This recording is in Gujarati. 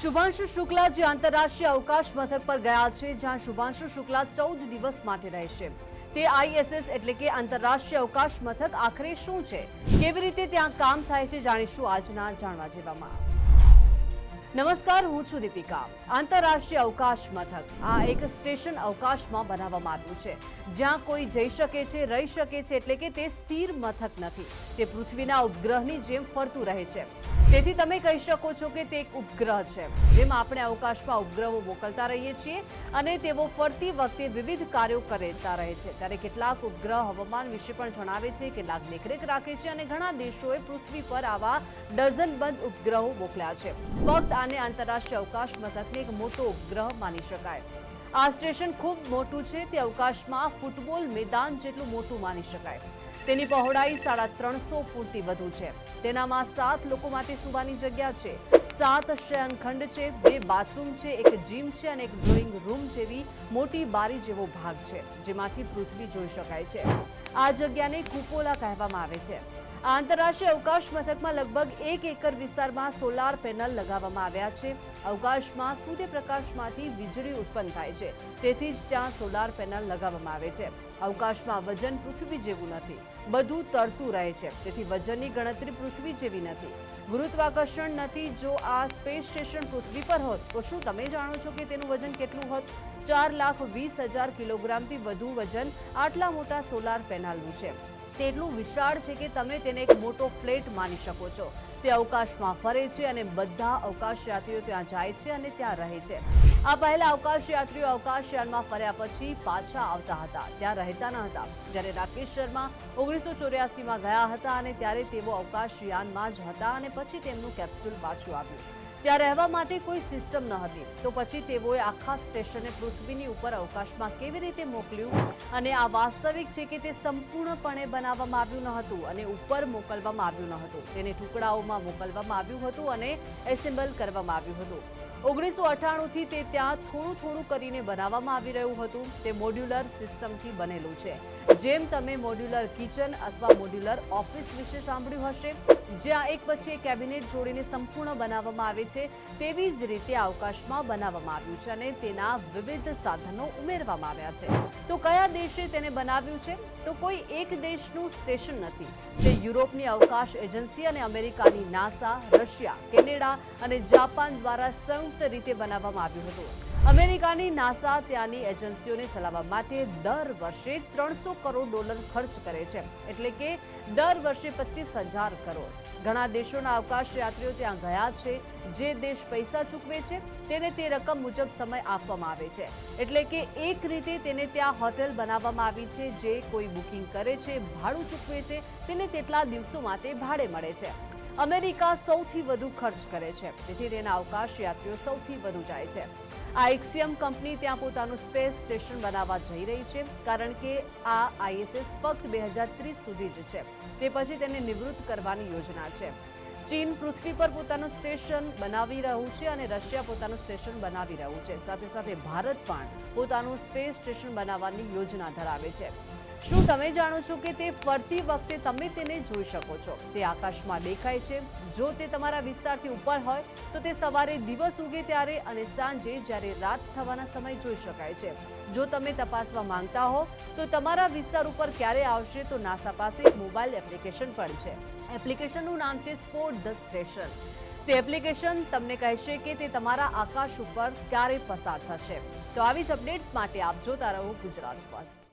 શુભાંશુ શુક્લા જે આંતરરાષ્ટ્રીય અવકાશ મથક પર ગયા છે, જ્યાં શુભાંશુ શુક્લા 14 દિવસ માટે રહેશે। તે આઈએસએસ એટલે કે આંતરરાષ્ટ્રીય અવકાશ મથક આખરે શું છે, કેવી રીતે ત્યાં કામ થાય છે, જાણીશું આજના જાણવા જેવામાં। નમસ્કાર, હું છું દીપિકા। આંતરરાષ્ટ્રીય અવકાશ મથક આ એક સ્ટેશન અવકાશમાં બનાવવામાં આવ્યું છે, જ્યાં કોઈ જઈ શકે છે, રહી શકે છે, એટલે કે તે સ્થિર મથક નથી। તે પૃથ્વીના ઉપગ્રહની જેમ ફરતું રહે છે। તેથી તમે કહી શકો છો કે તે એક ઉપગ્રહ છે। જેમ આપણે અવકાશમાં ઉપગ્રહો મોકલતા રહીએ છીએ અને તેઓ ફરતી વખતે વિવિધ કાર્યો કરતા રહે છે, ત્યારે કેટલાક ઉપગ્રહ હવામાન વિશે પણ જણાવે છે, કેટલાક દેખરેખ રાખે છે અને ઘણા દેશોએ પૃથ્વી પર આવા ડઝનબંધ ઉપગ્રહો મોકલ્યા છે। ફક્ત આને આંતરરાષ્ટ્રીય અવકાશ મથકને એક મોટો ઉપગ્રહ માની શકાય। આ સ્ટેશન ખૂબ મોટું છે। તે અવકાશમાં ફૂટબોલ મેદાન જેટલું મોટું માની શકાય। તેની પહોળાઈ 350 ફૂટથી વધુ છે। તેનામાં 7 લોકો માટે સૂવાની જગ્યા છે, 7 શયનખંડ છે, 2 બાથરૂમ છે, એક જીમ છે અને એક ડ્રોઈંગ રૂમ જેવી મોટી બારી જેવો ભાગ છે, જેમાંથી પૃથ્વી જોઈ શકાય છે। આ જગ્યાને કુપોલા કહેવામાં આવે છે। આ આંતરરાષ્ટ્રીય અવકાશ મથકમાં લગભગ 1 એકર વિસ્તારમાં સોલાર પેનલ લગાવવામાં આવ્યા છે। અવકાશમાં સૂર્યપ્રકાશમાંથી વીજળી ઉત્પન્ન થાય છે, તેથી જ ત્યાં સોલાર પેનલ લગાવવામાં આવે છે। અવકાશમાં વજન પૃથ્વી જેવું નથી, બધું તરતું રહે છે, તેથી વજનની ગણતરી પૃથ્વી જેવી નથી। ગુરુત્વાકર્ષણ નથી। જો આ સ્પેસ સ્ટેશન પૃથ્વી પર હોત તો શું તમે જાણો છો કે તેનું વજન કેટલું હોત? 4,20,000 કિલોગ્રામથી વધુ વજન આટલા મોટા સોલાર પેનલનું છે। તે એટલું વિશાળ છે કે તમે તેને એક મોટો ફ્લેટ માની શકો છો। તે અવકાશમાં ફરે છે અને બધા અવકાશયાત્રીઓ ત્યાં જાય છે અને ત્યાં રહે છે। આ પહેલા અવકાશયાત્રીઓ અવકાશયાનમાં ફર્યા પછી પાછા આવતા હતા, ત્યાં રહેતા ન હતા। જ્યારે રાકેશ શર્મા 1984માં ગયા હતા અને ત્યારે તેઓ અવકાશયાનમાં જ હતા અને પછી તેમનું કેપ્સ્યુલ પાછું આવ્યું। ત્યાં રહેવા માટે કોઈ સિસ્ટમ ન હતી, તો પછી તેઓએ આખા સ્ટેશનને પૃથ્વીની ઉપર અવકાશમાં કેવી રીતે મોકલ્યું? અને આ વાસ્તવિક છે કે તે સંપૂર્ણપણે બનાવવામાં આવ્યું ન હતું અને ઉપર મોકલવામાં આવ્યું ન હતું। તેને ટુકડાઓમાં મોકલવામાં આવ્યું હતું અને એસેમ્બલ કરવામાં આવ્યું હતું। 1998થી તે ત્યાં થોડું કરીને બનાવવામાં આવી રહ્યું હતું। તે મોડ્યુલર સિસ્ટમથી બનેલું છે। જેમ તમે મોડ્યુલર કિચન અથવા મોડ્યુલર ઓફિસ વિશે સાંભળ્યું હશે, જ્યાં એક પછી એક કેબિનેટ જોડીને સંપૂર્ણ બનાવવામાં આવે છે, તેવી જ રીતે અવકાશમાં બનાવવામાં આવ્યું છે અને તેના વિવિધ સાધનો ઉમેરવામાં આવ્યા છે। તો કયા દેશે તેને બનાવ્યું છે? તો કોઈ એક દેશનું સ્ટેશન નથી। તે યુરોપની અવકાશ એજન્સી અને અમેરિકાની નાસા, રશિયા, કેનેડા અને જાપાન દ્વારા સંયુક્ત રીતે બનાવવામાં આવ્યું હતું। અમેરિકાની નાસા ત્યાંની એજન્સીઓને ચલાવવા માટે દર વર્ષે $300 કરોડ ખર્ચ કરે છે, એટલે કે દર વર્ષે 25,000 કરોડ। ઘણા દેશોના અવકાશયાત્રીઓ ત્યાં ગયા છે। જે દેશ પૈસા ચૂકવે છે તેને તે રકમ મુજબ સમય આપવામાં આવે છે, એટલે કે એક રીતે તેને ત્યાં હોટેલ બનાવવામાં આવી છે। જે કોઈ બુકિંગ કરે છે, ભાડું ચૂકવે છે, તેને તેટલા દિવસો માટે ભાડે મળે છે। અમેરિકા સૌથી વધુ ખર્ચ કરે છે, તેથી તેના અવકાશયાત્રીઓ સૌથી વધુ જાય છે। આ એક્સિયમ કંપની ત્યાં પોતાનું સ્પેસ સ્ટેશન બનાવવા જઈ રહી છે, કારણ કે આ આઈએસએસ ફક્ત 2030 સુધી જ છે। તે પછી તેને નિવૃત્ત કરવાની યોજના છે। ચીન પૃથ્વી પર પોતાનું સ્ટેશન બનાવી રહ્યું છે અને રશિયા પોતાનું સ્ટેશન બનાવી રહ્યું છે। સાથે સાથે ભારત પણ પોતાનું સ્પેસ સ્ટેશન બનાવવાની યોજના ધરાવે છે। શું તમે જાણો છો કે તે ફરતી વખતે તમે તેને જોઈ શકો છો? તે આકાશમાં દેખાય છે। જો તે તમારા વિસ્તારથી ઉપર હોય તો તે સવારે દિવસ ઉગે ત્યારે અને સાંજે જ્યારે રાત થવાના સમય જોઈ શકાય છે। જો તમે તપાસવા માંગતા હો તો તમારા વિસ્તાર ઉપર ક્યારે આવશે, તો નાસા પાસે એક મોબાઈલ એપ્લિકેશન પણ છે। એપ્લિકેશનનું નામ છે સ્પોટ ધ સ્ટેશન। તે એપ્લિકેશન તમને કહેશે કે તે તમારા આકાશ ઉપર ક્યારે પસાર થશે। તો આવી જ અપડેટ્સ માટે આપ જોતા રહો ગુજરાત ફર્સ્ટ।